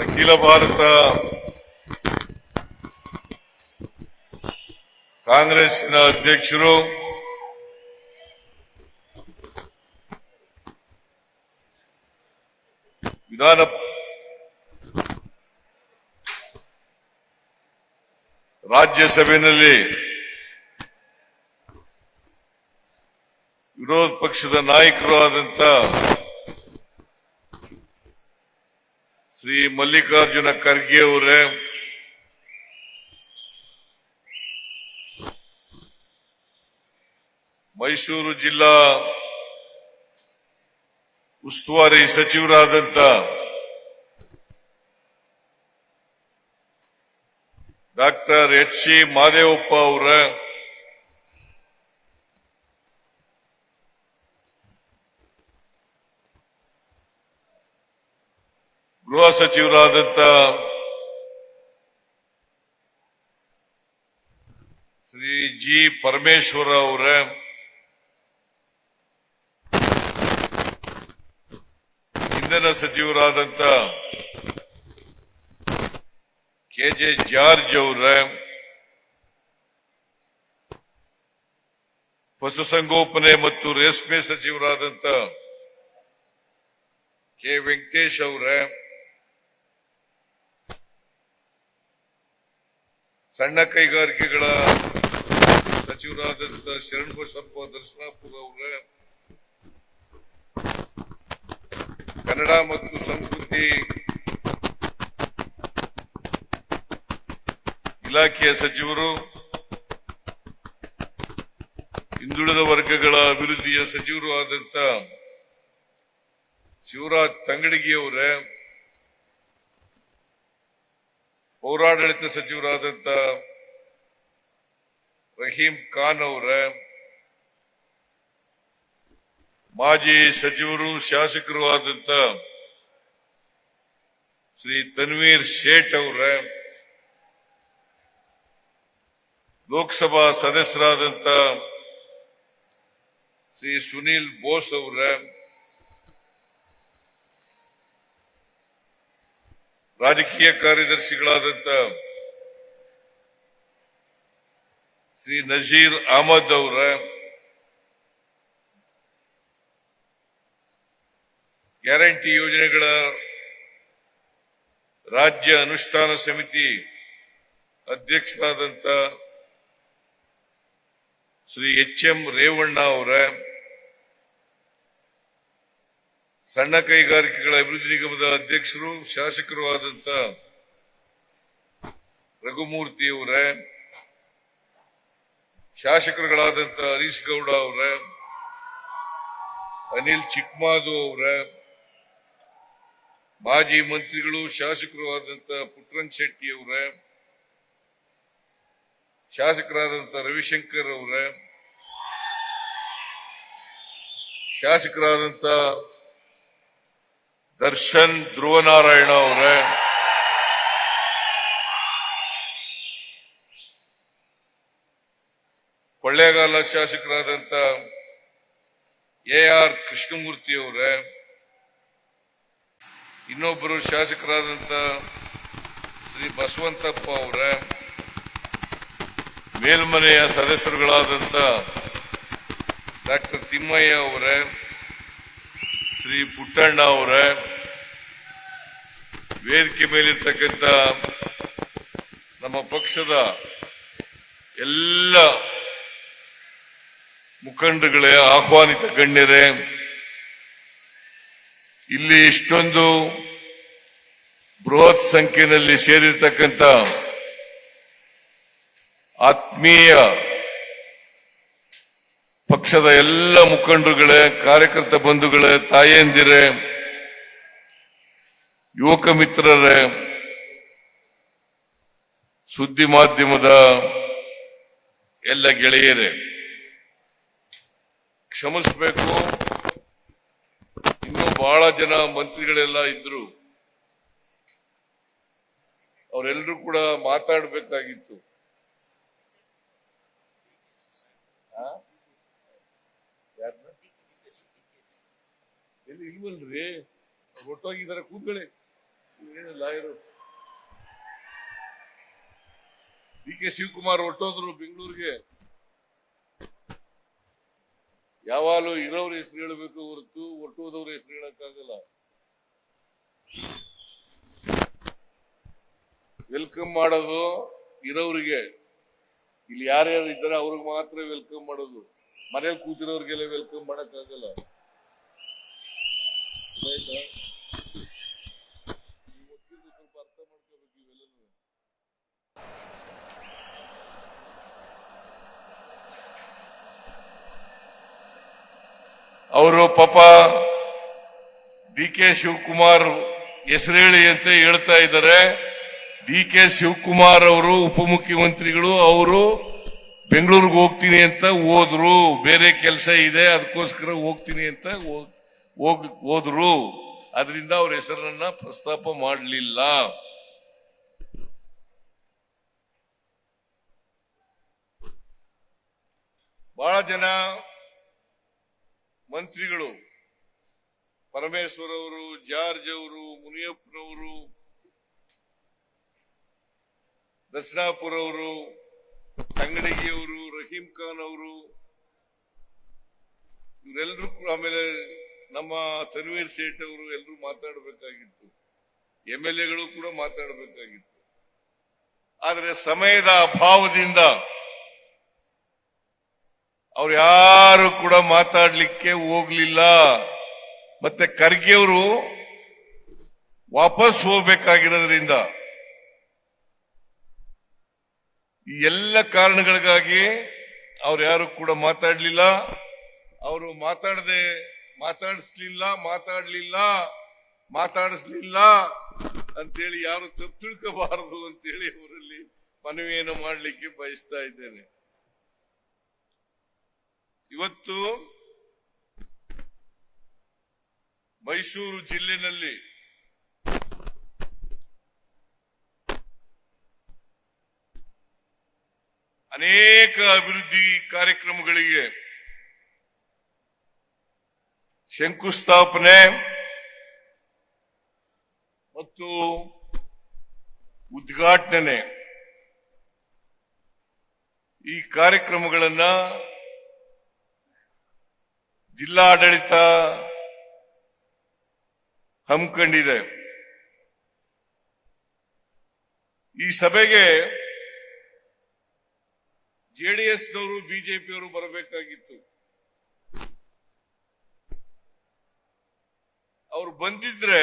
ಅಖಿಲ ಭಾರತ ಕಾಂಗ್ರೆಸ್ನ ಅಧ್ಯಕ್ಷರು ರಾಜ್ಯಸಭೆಯಲ್ಲಿ ವಿರೋಧ ಪಕ್ಷದ ನಾಯಕರು ಆದಂತ ಶ್ರೀ ಮಲ್ಲಿಕಾರ್ಜುನ ಖರ್ಗೆ ಅವರೇ, ಮೈಸೂರು ಜಿಲ್ಲಾ ಉಸ್ತುವಾರಿ ಸಚಿವರಾದಂತ ಡಾಕ್ಟರ್ ಎಚ್.ಸಿ. ಮಾದೇವಪ್ಪ ಅವರ, ಗೃಹ ಸಚಿವರಾದಂತ ಶ್ರೀ ಜಿ. ಪರಮೇಶ್ವರ ಅವರ, ಇಂಧನ ಸಚಿವರಾದಂತ ಕೆ.ಜೆ. ಜಾರ್ಜ್ ಅವರ, ಪಶುಸಂಗೋಪನೆ ಮತ್ತು ರೇಷ್ಮೆ ಸಚಿವರಾದಂತ ಕೆ. ವೆಂಕಟೇಶ್ ಅವರ, ಸಣ್ಣ ಕೈಗಾರಿಕೆಗಳ ಸಚಿವರಾದಂತ ಶರಣಬಸಪ್ಪ ದರ್ಶನಾಪುರ ಅವರ, ಕನ್ನಡ ಮತ್ತು ಸಂಸ್ಕೃತಿ ಇಲಾಖೆಯ ಸಚಿವರು, ಹಿಂದುಳಿದ ವರ್ಗಗಳ ಅಭಿವೃದ್ಧಿಯ ಸಚಿವರು ಆದಂತ ಶಿವರಾಜ್ ತಂಗಡಗಿಯವರ, ಪೌರಾಡಳಿತ ಸಚಿವರಾದಂತ ರಹೀಂ ಖಾನ್ ಅವರ, ಮಾಜಿ ಸಚಿವರು ಶಾಸಕರು ಆದಂತ ಶ್ರೀ ತನ್ವೀರ್ ಶೇಟ್ ಅವರ, ಲೋಕಸಭಾ ಸದಸ್ಯರಾದಂತ ಶ್ರೀ ಸುನೀಲ್ ಬೋಸ್ ಅವರ, ರಾಜಕೀಯ ಕಾರ್ಯದರ್ಶಿಗಳಾದಂತ ಶ್ರೀ ನಜೀರ್ ಅಹಮದ್ ಅವರ, ಗ್ಯಾರಂಟಿ ಯೋಜನೆಗಳ ರಾಜ್ಯ ಅನುಷ್ಠಾನ ಸಮಿತಿ ಅಧ್ಯಕ್ಷರಾದಂತ ಶ್ರೀ ಎಚ್.ಎಂ. ರೇವಣ್ಣ ಅವರ, ಸಣ್ಣ ಕೈಗಾರಿಕೆಗಳ ಅಭಿವೃದ್ಧಿ ನಿಗಮದ ಅಧ್ಯಕ್ಷರು ಶಾಸಕರು ಆದಂತ ರಘುಮೂರ್ತಿ ಅವರ, ಶಾಸಕರುಗಳಾದಂತ ಹರೀಶ್ ಗೌಡ ಅವರ, ಅನಿಲ್ ಚಿಕ್ಮಾದು ಅವರ, ಮಾಜಿ ಮಂತ್ರಿಗಳು ಶಾಸಕರು ಆದಂತ ಪುಟ್ಟರಂಗ ಶೆಟ್ಟಿ ಅವರ, ಶಾಸಕರಾದಂತ ರವಿಶಂಕರ್ ಅವರ, ಶಾಸಕರಾದಂತ ದರ್ಶನ್ ಧ್ರುವನಾರಾಯಣ ಅವರ, ಕೊಳ್ಳೇಗಾಲ ಶಾಸಕರಾದಂತ ಎ.ಆರ್. ಕೃಷ್ಣಮೂರ್ತಿ ಅವರ, ಇನ್ನೊಬ್ಬರು ಶಾಸಕರಾದಂತ ಶ್ರೀ ಬಸವಂತಪ್ಪ ಅವರ, ಮೇಲ್ಮನೆಯ ಸದಸ್ಯರುಗಳಾದಂತ ಡಾಕ್ಟರ್ ತಿಮ್ಮಯ್ಯ ಅವರ, ಶ್ರೀ ಪುಟ್ಟಣ್ಣ ಅವರ, ವೇದಿಕೆ ಮೇಲಿರ್ತಕ್ಕಂಥ ನಮ್ಮ ಪಕ್ಷದ ಎಲ್ಲ ಮುಖಂಡಗಳೇ, ಆಹ್ವಾನಿತ ಗಣ್ಯರೇ, ಇಲ್ಲಿ ಇಷ್ಟೊಂದು ಬೃಹತ್ ಸಂಖ್ಯೆಯಲ್ಲಿ ಸೇರಿರ್ತಕ್ಕಂಥ ಆತ್ಮೀಯ ಪಕ್ಷದ ಎಲ್ಲ ಮುಖಂಡರುಗಳೇ, ಕಾರ್ಯಕರ್ತ ಬಂಧುಗಳೇ, ತಾಯಂದಿರೇ, ಯುವಕ ಮಿತ್ರರೇ, ಸುದ್ದಿ ಮಾಧ್ಯಮದ ಎಲ್ಲ ಗೆಳೆಯರೇ, ಕ್ಷಮಿಸಬೇಕು. ಇನ್ನೂ ಬಹಳ ಜನ ಮಂತ್ರಿಗಳೆಲ್ಲ ಇದ್ರು, ಅವರೆಲ್ಲರೂ ಕೂಡ ಮಾತಾಡಬೇಕಾಗಿತ್ತು. ಎಲ್ಲಿ ಇಲ್ವಲ್ರಿ, ಒಟ್ಟೋಗಿದ್ದಾರೆ, ಕೂತ್ಕೊಳ್ಳಿ. ಲಾಯರು ಡಿ.ಕೆ. ಶಿವಕುಮಾರ್ ಹೊರಟೋದ್ರು ಬೆಂಗಳೂರಿಗೆ. ಯಾವಾಗಲೂ ಇರೋರ ಹೆಸರು ಹೇಳಬೇಕು ಹೊರತು ಹೊರಟೋದವ್ರ ಹೆಸರು ಹೇಳಕ್ಕಾಗಲ್ಲ. ವೆಲ್ಕಮ್ ಮಾಡೋದು ಇರೋರಿಗೆ, ಇಲ್ಲಿ ಯಾರ್ಯಾರು ಇದ್ದಾರೆ ಅವ್ರಿಗೆ ಮಾತ್ರ ವೆಲ್ಕಮ್ ಮಾಡೋದು. ಮನೇಲಿ ಕೂತಿರೋರ್ಗೆಲ್ಲ ವೆಲ್ಕಮ್ ಮಾಡಕ್ಕಾಗಲ್ಲ. ಸ್ವಲ್ಪ ಅರ್ಥ ಮಾಡ್ಕೋಬೇಕು ಇವೆಲ್ಲ. ಅವರು ಪಾಪ ಡಿ.ಕೆ. ಶಿವಕುಮಾರ್ ಹೆಸರು ಹೇಳಿ ಅಂತ ಹೇಳ್ತಾ ಇದ್ದಾರೆ. ಡಿ.ಕೆ. ಶಿವಕುಮಾರ್ ಅವರು ಉಪಮುಖ್ಯಮಂತ್ರಿಗಳು, ಅವರು ಬೆಂಗಳೂರಿಗೆ ಹೋಗ್ತೀನಿ ಅಂತ ಹೋದ್ರು. ಬೇರೆ ಕೆಲಸ ಇದೆ, ಅದಕ್ಕೋಸ್ಕರ ಹೋಗ್ತೀನಿ ಅಂತ ಹೋದ್ರು. ಅದರಿಂದ ಅವ್ರ ಹೆಸರನ್ನ ಪ್ರಸ್ತಾಪ ಮಾಡಲಿಲ್ಲ. ಬಹಳ ಜನ ಮಂತ್ರಿಗಳು, ಪರಮೇಶ್ವರ್ ಅವರು, ಜಾರ್ಜ್ ಅವರು, ಮುನಿಯಪ್ಪನವರು, ದಸ್ನಾಪುರ್ ಅವರು, ತಂಗಡಗಿಯವರು, ರಹೀಂ ಖಾನ್ ಅವರು, ಇವರೆಲ್ಲರೂ, ಆಮೇಲೆ ನಮ್ಮ ತನ್ವೀರ್ ಸೇಠ್ ಅವರು ಎಲ್ಲರೂ ಮಾತಾಡಬೇಕಾಗಿತ್ತು. MLA ಕೂಡ ಮಾತಾಡಬೇಕಾಗಿತ್ತು. ಆದರೆ ಸಮಯದ ಅಭಾವದಿಂದ ಅವ್ರು ಯಾರು ಕೂಡ ಮಾತಾಡ್ಲಿಕ್ಕೆ ಹೋಗ್ಲಿಲ್ಲ. ಮತ್ತೆ ಖರ್ಗೆ ಅವರು ವಾಪಸ್ ಹೋಗ್ಬೇಕಾಗಿರೋದ್ರಿಂದ ಈ ಎಲ್ಲ ಕಾರಣಗಳಿಗಾಗಿ ಅವ್ರು ಯಾರು ಕೂಡ ಮಾತಾಡ್ಲಿಲ್ಲ. ಅವರು ಮಾತಾಡಿಸ್ಲಿಲ್ಲ ಅಂತೇಳಿ ಯಾರು ತಪ್ಪು ತಿಳ್ಕೋಬಾರದು ಅಂತೇಳಿ ಅವರಲ್ಲಿ ಮನವಿಯನ್ನು ಮಾಡಲಿಕ್ಕೆ ಬಯಸ್ತಾ ಇದ್ದೇನೆ. ಇವತ್ತು ಮೈಸೂರು ಜಿಲ್ಲೆನಲ್ಲಿ ಅನೇಕ ಅಭಿವೃದ್ಧಿ ಕಾರ್ಯಕ್ರಮಗಳಿಗೆ ಶಂಕುಸ್ಥಾಪನೆ ಮತ್ತು ಉದ್ಘಾಟನೆ, ಈ ಕಾರ್ಯಕ್ರಮಗಳನ್ನ ಜಿಲ್ಲಾಡಳಿತ ಹಮ್ಮಿಕೊಂಡಿದೆ. ಈ ಸಭೆಗೆ ಜೆಡಿಎಸ್ನವರು, ಬಿಜೆಪಿಯವರು ಬರಬೇಕಾಗಿತ್ತು. ಅವರು ಬಂದಿದ್ರೆ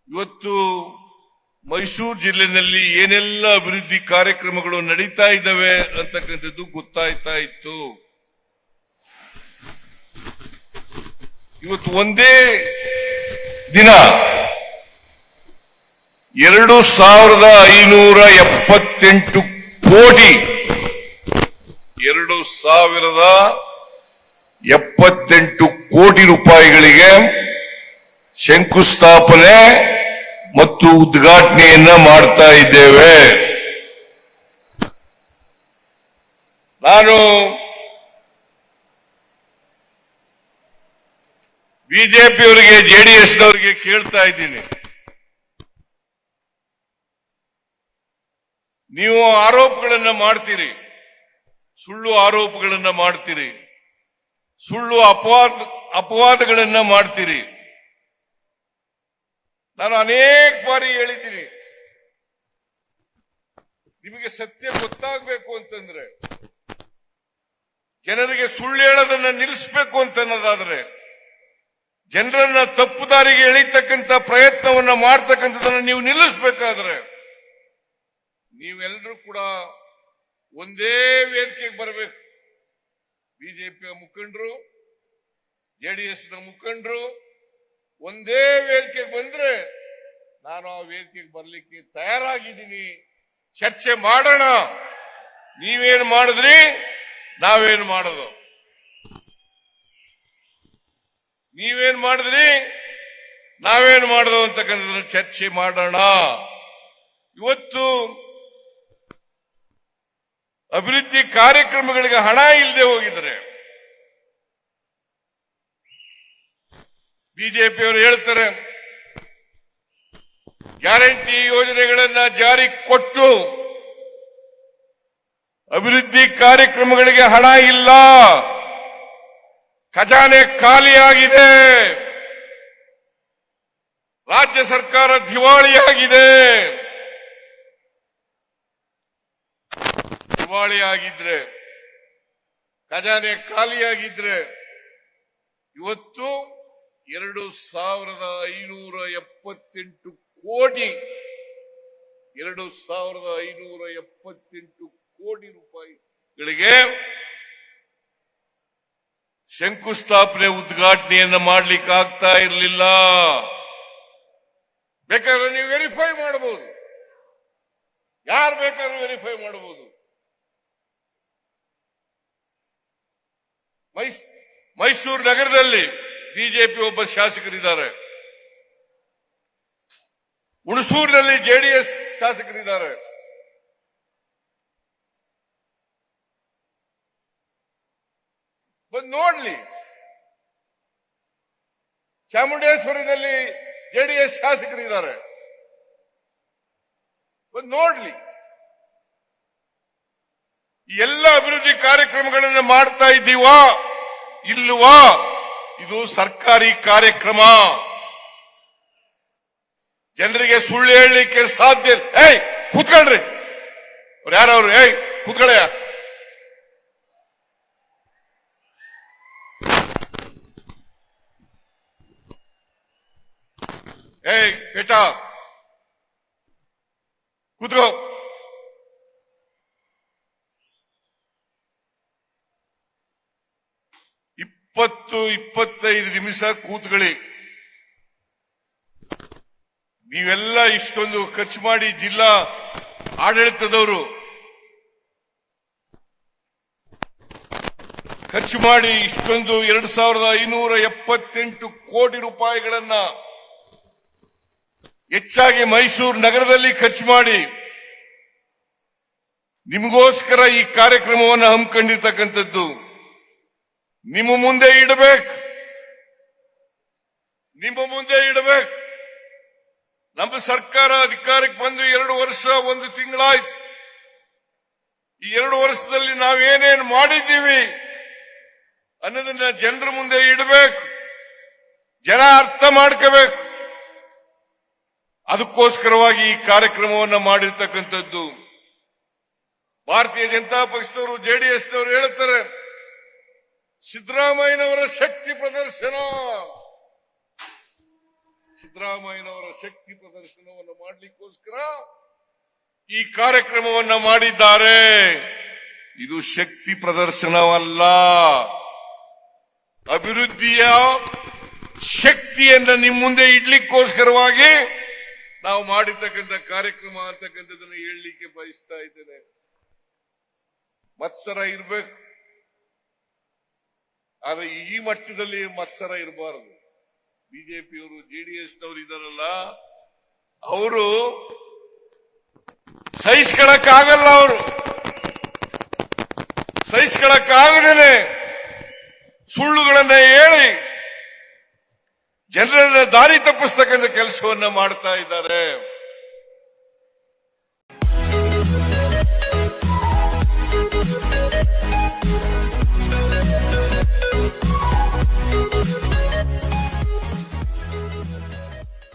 ಇವತ್ತು ಮೈಸೂರು ಜಿಲ್ಲೆನಲ್ಲಿ ಏನೆಲ್ಲ ಅಭಿವೃದ್ಧಿ ಕಾರ್ಯಕ್ರಮಗಳು ನಡೀತಾ ಇದ್ದಾವೆ ಅಂತಕ್ಕಂಥದ್ದು ಗೊತ್ತಾಯ್ತಾ ಇತ್ತು. ಇವತ್ತು ಒಂದೇ ದಿನ 2578 ಕೋಟಿ 2078 ಕೋಟಿ ರೂಪಾಯಿಗಳಿಗೆ ಶಂಕುಸ್ಥಾಪನೆ ಮತ್ತು ಉದ್ಘಾಟನೆಯನ್ನ ಮಾಡ್ತಾ ಇದ್ದೇವೆ. ನಾನು ಬಿಜೆಪಿಯವರಿಗೆ, ಜೆಡಿಎಸ್ನವರಿಗೆ ಕೇಳ್ತಾ ಇದ್ದೀನಿ, ನೀವು ಆರೋಪಗಳನ್ನ ಮಾಡ್ತೀರಿ, ಸುಳ್ಳು ಆರೋಪಗಳನ್ನ ಮಾಡ್ತೀರಿ, ಸುಳ್ಳು ಅಪವಾದಗಳನ್ನ ಮಾಡ್ತೀರಿ. ನಾನು ಅನೇಕ ಬಾರಿ ಹೇಳಿದ್ದೀನಿ, ನಿಮಗೆ ಸತ್ಯ ಗೊತ್ತಾಗಬೇಕು ಅಂತಂದ್ರೆ, ಜನರಿಗೆ ಸುಳ್ಳು ಹೇಳೋದನ್ನ ನಿಲ್ಲಿಸಬೇಕು ಅಂತ ಅನ್ನೋದಾದ್ರೆ ಜನರನ್ನ ತಪ್ಪು ದಾರಿಗೆ ಎಳೀತಕ್ಕಂಥ ಪ್ರಯತ್ನವನ್ನ ಮಾಡ್ತಕ್ಕಂಥದನ್ನ ನೀವು ನಿಲ್ಲಿಸಬೇಕಾದ್ರೆ ನೀವೆಲ್ಲರೂ ಕೂಡ ಒಂದೇ ವೇದಿಕೆಗೆ ಬರಬೇಕು. ಬಿಜೆಪಿಯ ಮುಖಂಡರು, ಜೆಡಿಎಸ್ನ ಮುಖಂಡರು ಒಂದೇ ವೇದಿಕೆಗೆ ಬಂದ್ರೆ ನಾನು ಆ ವೇದಿಕೆಗೆ ಬರ್ಲಿಕ್ಕೆ ತಯಾರಾಗಿದ್ದೀನಿ. ಚರ್ಚೆ ಮಾಡೋಣ. ನೀವೇನು ಮಾಡಿದ್ರಿ, ನಾವೇನು ಮಾಡೋದು, ನೀವೇನ್ ಮಾಡಿದ್ರಿ, ನಾವೇನು ಮಾಡೋದು ಅಂತಕ್ಕಂಥದ್ದನ್ನ ಚರ್ಚೆ ಮಾಡೋಣ. ಇವತ್ತು ಅಭಿವೃದ್ಧಿ ಕಾರ್ಯಕ್ರಮಗಳಿಗೆ ಹಣ ಇಲ್ಲದೆ ಹೋಗಿದ್ರೆ ಬಿಜೆಪಿಯವರು ಹೇಳ್ತಾರೆ ಗ್ಯಾರಂಟಿ ಯೋಜನೆಗಳನ್ನ ಜಾರಿ ಕೊಟ್ಟು ಅಭಿವೃದ್ಧಿ ಕಾರ್ಯಕ್ರಮಗಳಿಗೆ ಹಣ ಇಲ್ಲ, ಖಜಾನೆ ಖಾಲಿಯಾಗಿದೆ, ರಾಜ್ಯ ಸರ್ಕಾರ ದಿವಾಳಿಯಾಗಿದೆ. ದಿವಾಳಿಯಾಗಿದ್ರೆ, ಖಜಾನೆ ಖಾಲಿಯಾಗಿದ್ರೆ ಇವತ್ತು 2578 ಕೋಟಿ 2578 ಕೋಟಿ ರೂಪಾಯಿಗಳಿಗೆ ಶಂಕುಸ್ಥಾಪನೆ ಉದ್ಘಾಟನೆಯನ್ನ ಮಾಡ್ಲಿಕ್ಕೆ ಆಗ್ತಾ ಇರಲಿಲ್ಲ. ಬೇಕಾದ್ರೆ ನೀವು ವೆರಿಫೈ ಮಾಡಬಹುದು, ಯಾರು ಬೇಕಾದ್ರೂ ವೆರಿಫೈ ಮಾಡಬಹುದು. ಮೈಸೂರು ನಗರದಲ್ಲಿ ಬಿಜೆಪಿ ಒಬ್ಬ ಶಾಸಕರಿದ್ದಾರೆ, ಹುಣಸೂರಿನಲ್ಲಿ ಜೆಡಿಎಸ್ ಶಾಸಕರಿದ್ದಾರೆ. ಬಂದು ನೋಡ್ಲಿ. ಚಾಮುಂಡೇಶ್ವರಿನಲ್ಲಿ ಜೆಡಿಎಸ್ ಶಾಸಕರಿದ್ದಾರೆ, ಬಂದು ನೋಡ್ಲಿ. ಎಲ್ಲ ಅಭಿವೃದ್ಧಿ ಕಾರ್ಯಕ್ರಮಗಳನ್ನು ಮಾಡ್ತಾ ಇದ್ದೀವಾ ಇಲ್ವಾ? ಇದು ಸರ್ಕಾರಿ ಕಾರ್ಯಕ್ರಮ. ಜನರಿಗೆ ಸುಳ್ಳು ಹೇಳಲಿಕ್ಕೆ ಸಾಧ್ಯ. ಕೂತ್ಕೊಳ್ರಿ, ಅವ್ರು ಯಾರವ್ರು? ಕೂತ್ಕೊಳ್ಳಯ್ಯ. ಬೇಟಾ ಕೂತ್ಕೋ. ಇಪ್ಪತ್ತು 25 ನಿಮಿಷ ಕೂತ್ಕೊಳ್ಳಿ. ನೀವೆಲ್ಲ ಇಷ್ಟೊಂದು ಖರ್ಚು ಮಾಡಿ, ಜಿಲ್ಲಾ ಆಡಳಿತದವರು ಖರ್ಚು ಮಾಡಿ ಇಷ್ಟೊಂದು 2578 ಕೋಟಿ ರೂಪಾಯಿಗಳನ್ನ ಹೆಚ್ಚಾಗಿ ಮೈಸೂರು ನಗರದಲ್ಲಿ ಖರ್ಚು ಮಾಡಿ ನಿಮಗೋಸ್ಕರ ಈ ಕಾರ್ಯಕ್ರಮವನ್ನು ಹಮ್ಮಿಕೊಂಡಿರ್ತಕ್ಕಂಥದ್ದು. ನಿಮ್ಮ ಮುಂದೆ ಇಡಬೇಕು, ನಿಮ್ಮ ಮುಂದೆ ಇಡಬೇಕು. ನಮ್ಮ ಸರ್ಕಾರ ಅಧಿಕಾರಕ್ಕೆ ಬಂದು 2 ವರ್ಷ 1 ತಿಂಗಳಾಯ್ತು. ಈ 2 ವರ್ಷದಲ್ಲಿ ನಾವೇನೇನು ಮಾಡಿದ್ದೀವಿ ಅನ್ನೋದನ್ನ ಜನರ ಮುಂದೆ ಇಡಬೇಕು, ಜನ ಅರ್ಥ ಮಾಡ್ಕೋಬೇಕು. ಅದಕ್ಕೋಸ್ಕರವಾಗಿ ಈ ಕಾರ್ಯಕ್ರಮವನ್ನು ಮಾಡಿರ್ತಕ್ಕಂಥದ್ದು. ಭಾರತೀಯ ಜನತಾ ಪಕ್ಷದವರು, ಜೆಡಿಎಸ್ನವರು ಹೇಳ್ತಾರೆ ಸಿದ್ದರಾಮಯ್ಯನವರ ಶಕ್ತಿ ಪ್ರದರ್ಶನ. ಸಿದ್ದರಾಮಯ್ಯನವರ ಶಕ್ತಿ ಪ್ರದರ್ಶನವನ್ನು ಮಾಡಲಿಕ್ಕೋಸ್ಕರ ಈ ಕಾರ್ಯಕ್ರಮವನ್ನು ಮಾಡಿದ್ದಾರೆ. ಇದು ಶಕ್ತಿ ಪ್ರದರ್ಶನವಲ್ಲ, ಅಭಿವೃದ್ಧಿಯ ಶಕ್ತಿಯನ್ನ ನಿಮ್ಮ ಮುಂದೆ ಇಡ್ಲಿಕ್ಕೋಸ್ಕರವಾಗಿ ನಾವು ಮಾಡಿರ್ತಕ್ಕಂಥ ಕಾರ್ಯಕ್ರಮ ಅಂತಕ್ಕಂಥದ್ದನ್ನು ಹೇಳಲಿಕ್ಕೆ ಬಯಸ್ತಾ ಇದ್ದೇನೆ. ಮತ್ಸರ ಇರಬೇಕು, ಆದ್ರೆ ಈ ಮಟ್ಟದಲ್ಲಿ ಮತ್ಸರ ಇರಬಾರದು. ಬಿಜೆಪಿಯವರು, ಜೆಡಿಎಸ್ನವರು ಇದಾರಲ್ಲ, ಅವರು ಸಹಿಸ್ಕೊಳಕ್ಕಾಗಲ್ಲ. ಅವರು ಸಹಿಸ್ಕೊಳಕ್ಕಾಗದೇನೆ ಸುಳ್ಳುಗಳನ್ನ ಹೇಳಿ ಜನರನ್ನ ದಾರಿ ತಪ್ಪಿಸ್ತಕ್ಕಂಥ ಕೆಲಸವನ್ನ ಮಾಡ್ತಾ ಇದ್ದಾರೆ.